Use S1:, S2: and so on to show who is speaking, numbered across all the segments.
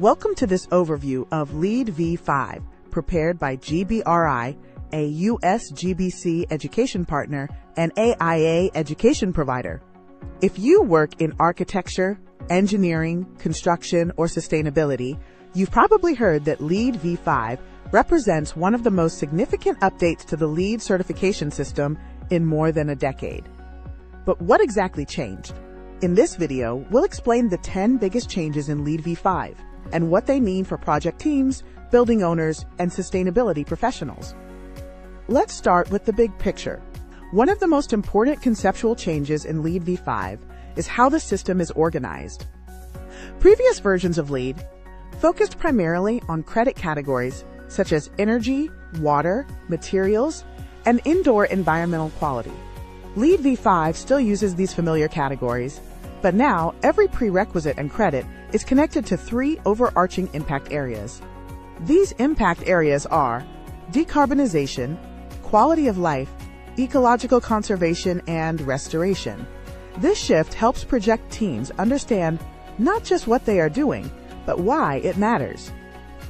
S1: Welcome to this overview of LEED v5, prepared by GBRI, a US GBC education partner and AIA education provider. If you work in architecture, engineering, construction, or sustainability, you've probably heard that LEED v5 represents one of the most significant updates to the LEED certification system in more than a decade. But what exactly changed? In this video, we'll explain the 10 biggest changes in LEED v5 and what they mean for project teams, building owners, and sustainability professionals. Let's start with the big picture. One of the most important conceptual changes in LEED v5 is how the system is organized. Previous versions of LEED focused primarily on credit categories such as energy, water, materials, and indoor environmental quality. LEED v5 still uses these familiar categories, but now every prerequisite and credit is connected to 3 overarching impact areas. These impact areas are decarbonization, quality of life, ecological conservation, and restoration. This shift helps project teams understand not just what they are doing, but why it matters.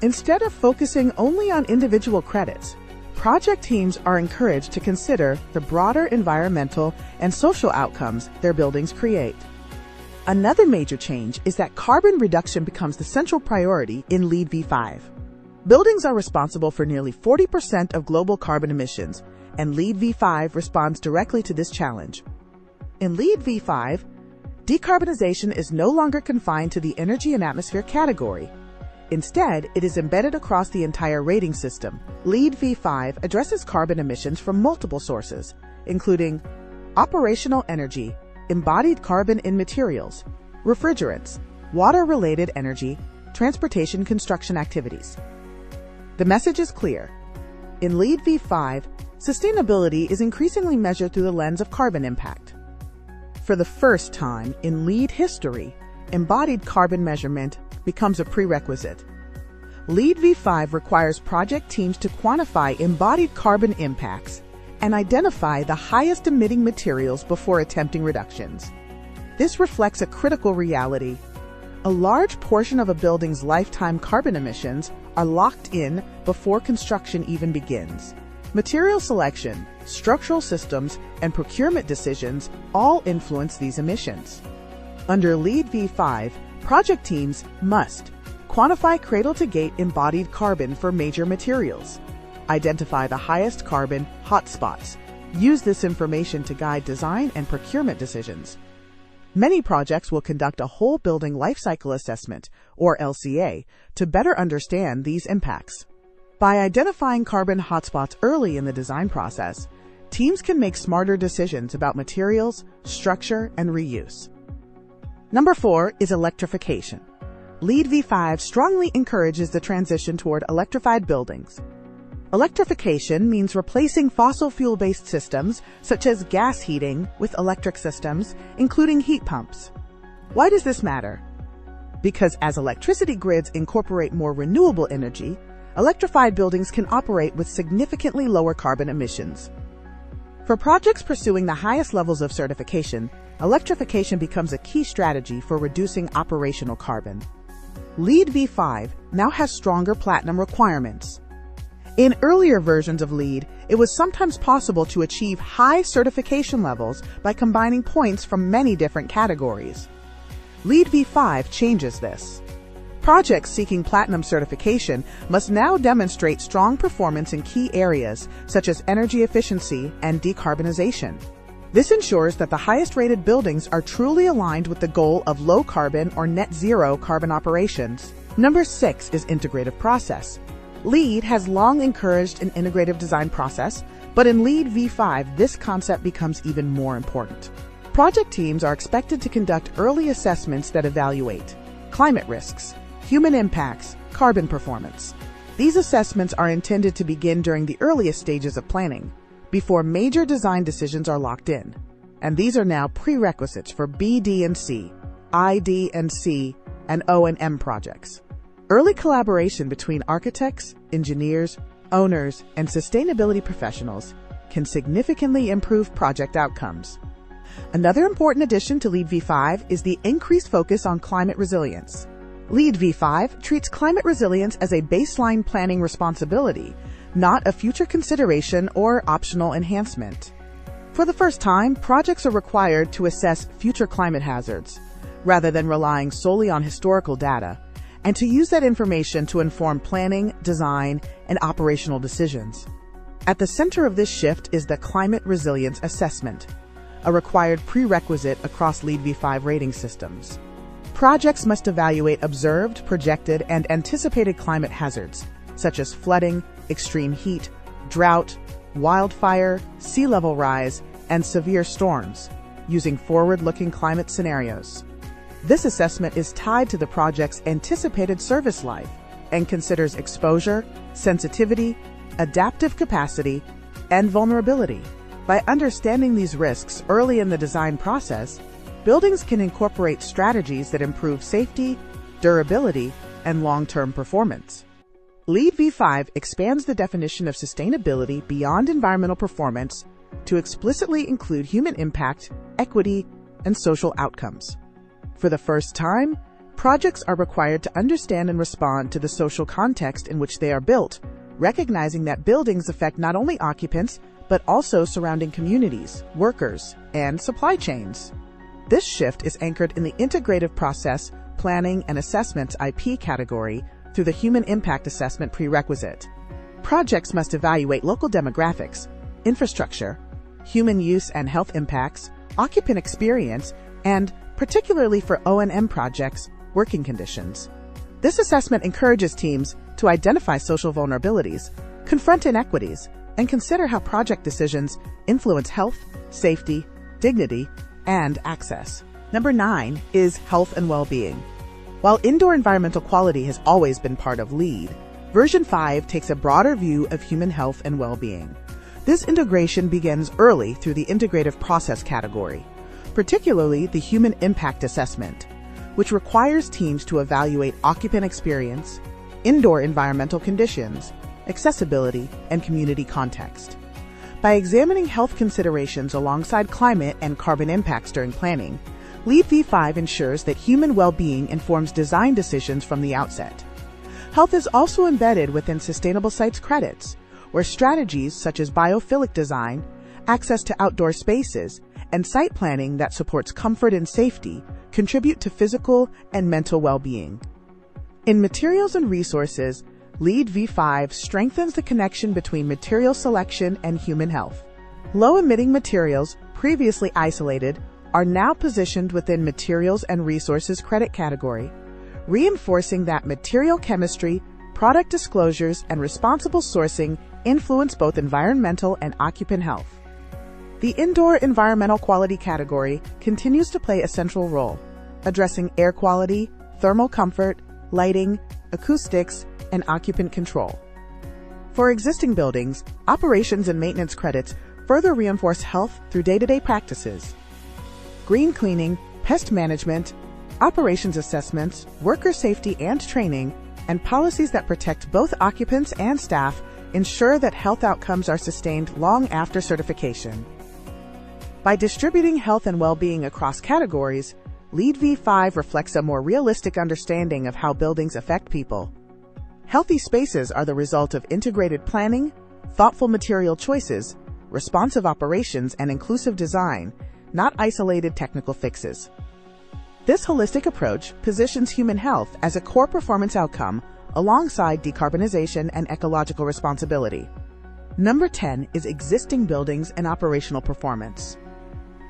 S1: Instead of focusing only on individual credits, project teams are encouraged to consider the broader environmental and social outcomes their buildings create. Another major change is that carbon reduction becomes the central priority in LEED v5. Buildings are responsible for nearly 40% of global carbon emissions, and LEED v5 responds directly to this challenge. In LEED v5, decarbonization is no longer confined to the energy and atmosphere category. Instead, it is embedded across the entire rating system. LEED v5 addresses carbon emissions from multiple sources, including operational energy, embodied carbon in materials, refrigerants, water-related energy, transportation construction activities. The message is clear. In LEED v5, sustainability is increasingly measured through the lens of carbon impact. For the first time in LEED history, embodied carbon measurement becomes a prerequisite. LEED v5 requires project teams to quantify embodied carbon impacts and identify the highest emitting materials before attempting reductions. This reflects a critical reality. A large portion of a building's lifetime carbon emissions are locked in before construction even begins. Material selection, structural systems, and procurement decisions all influence these emissions. Under LEED v5, project teams must quantify cradle-to-gate embodied carbon for major materials, identify the highest carbon hotspots, use this information to guide design and procurement decisions. Many projects will conduct a whole building life cycle assessment, or LCA, to better understand these impacts. By identifying carbon hotspots early in the design process, teams can make smarter decisions about materials, structure, and reuse. Number 4 is electrification. LEED v5 strongly encourages the transition toward electrified buildings. Electrification means replacing fossil fuel-based systems, such as gas heating, with electric systems, including heat pumps. Why does this matter? Because as electricity grids incorporate more renewable energy, electrified buildings can operate with significantly lower carbon emissions. For projects pursuing the highest levels of certification, electrification becomes a key strategy for reducing operational carbon. LEED v5 now has stronger platinum requirements. In earlier versions of LEED, it was sometimes possible to achieve high certification levels by combining points from many different categories. LEED v5 changes this. Projects seeking platinum certification must now demonstrate strong performance in key areas such as energy efficiency and decarbonization. This ensures that the highest-rated buildings are truly aligned with the goal of low-carbon or net-zero carbon operations. Number 6 is integrative process. LEED has long encouraged an integrative design process, but in LEED v5, this concept becomes even more important. Project teams are expected to conduct early assessments that evaluate climate risks, human impacts, carbon performance. These assessments are intended to begin during the earliest stages of planning, before major design decisions are locked in. And these are now prerequisites for B, D, and C, I, D, and C, and O and M projects. Early collaboration between architects, engineers, owners, and sustainability professionals can significantly improve project outcomes. Another important addition to LEED v5 is the increased focus on climate resilience. LEED V5 treats climate resilience as a baseline planning responsibility, not a future consideration or optional enhancement. For the first time, projects are required to assess future climate hazards, rather than relying solely on historical data, and to use that information to inform planning, design, and operational decisions. At the center of this shift is the Climate Resilience Assessment, a required prerequisite across LEED V5 rating systems. Projects must evaluate observed, projected, and anticipated climate hazards, such as flooding, extreme heat, drought, wildfire, sea level rise, and severe storms, using forward-looking climate scenarios. This assessment is tied to the project's anticipated service life and considers exposure, sensitivity, adaptive capacity, and vulnerability. By understanding these risks early in the design process, buildings can incorporate strategies that improve safety, durability, and long-term performance. LEED V5 expands the definition of sustainability beyond environmental performance to explicitly include human impact, equity, and social outcomes. For the first time, projects are required to understand and respond to the social context in which they are built, recognizing that buildings affect not only occupants, but also surrounding communities, workers, and supply chains. This shift is anchored in the Integrative Process, Planning, and Assessment IP category through the Human Impact Assessment prerequisite. Projects must evaluate local demographics, infrastructure, human use and health impacts, occupant experience, and, particularly for O&M projects, working conditions. This assessment encourages teams to identify social vulnerabilities, confront inequities, and consider how project decisions influence health, safety, dignity, and access. Number 9 is health and well-being. While indoor environmental quality has always been part of LEED, version 5 takes a broader view of human health and well-being. This integration begins early through the Integrative Process category, particularly the Human Impact Assessment, which requires teams to evaluate occupant experience, indoor environmental conditions, accessibility, and community context. By examining health considerations alongside climate and carbon impacts during planning, LEED V5 ensures that human well-being informs design decisions from the outset. Health is also embedded within sustainable sites credits, where strategies such as biophilic design, access to outdoor spaces, and site planning that supports comfort and safety contribute to physical and mental well-being. In materials and resources, LEED V5 strengthens the connection between material selection and human health. Low-emitting materials, previously isolated, are now positioned within Materials and Resources credit category, reinforcing that material chemistry, product disclosures, and responsible sourcing influence both environmental and occupant health. The Indoor Environmental Quality category continues to play a central role, addressing air quality, thermal comfort, lighting, acoustics, and occupant control. For existing buildings, operations and maintenance credits further reinforce health through day-to-day practices. Green cleaning, pest management, operations assessments, worker safety and training, and policies that protect both occupants and staff ensure that health outcomes are sustained long after certification. By distributing health and well-being across categories, LEED V5 reflects a more realistic understanding of how buildings affect people. Healthy spaces are the result of integrated planning, thoughtful material choices, responsive operations, and inclusive design, not isolated technical fixes. This holistic approach positions human health as a core performance outcome alongside decarbonization and ecological responsibility. Number 10 is existing buildings and operational performance.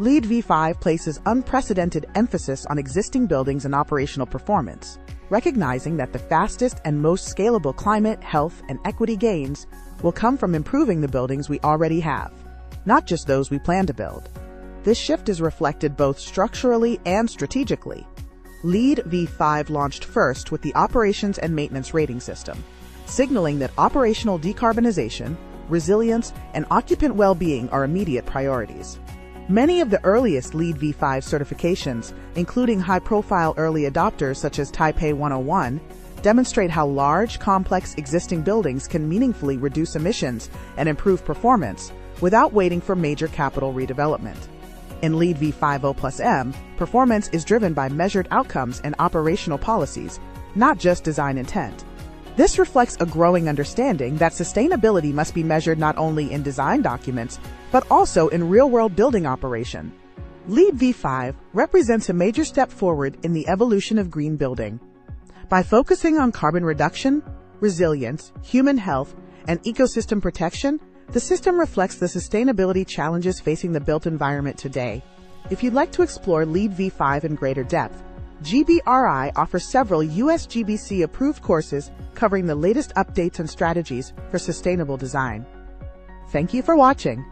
S1: LEED V5 places unprecedented emphasis on existing buildings and operational performance, recognizing that the fastest and most scalable climate, health, and equity gains will come from improving the buildings we already have, not just those we plan to build. This shift is reflected both structurally and strategically. LEED V5 launched first with the Operations and Maintenance Rating System, signaling that operational decarbonization, resilience, and occupant well-being are immediate priorities. Many of the earliest LEED V5 certifications, including high-profile early adopters such as Taipei 101, demonstrate how large, complex existing buildings can meaningfully reduce emissions and improve performance without waiting for major capital redevelopment. In LEED V5 O+M, performance is driven by measured outcomes and operational policies, not just design intent. This reflects a growing understanding that sustainability must be measured not only in design documents, but also in real-world building operation. LEED v5 represents a major step forward in the evolution of green building. By focusing on carbon reduction, resilience, human health, and ecosystem protection, the system reflects the sustainability challenges facing the built environment today. If you'd like to explore LEED v5 in greater depth, GBRI offers several USGBC-approved courses covering the latest updates and strategies for sustainable design. Thank you for watching.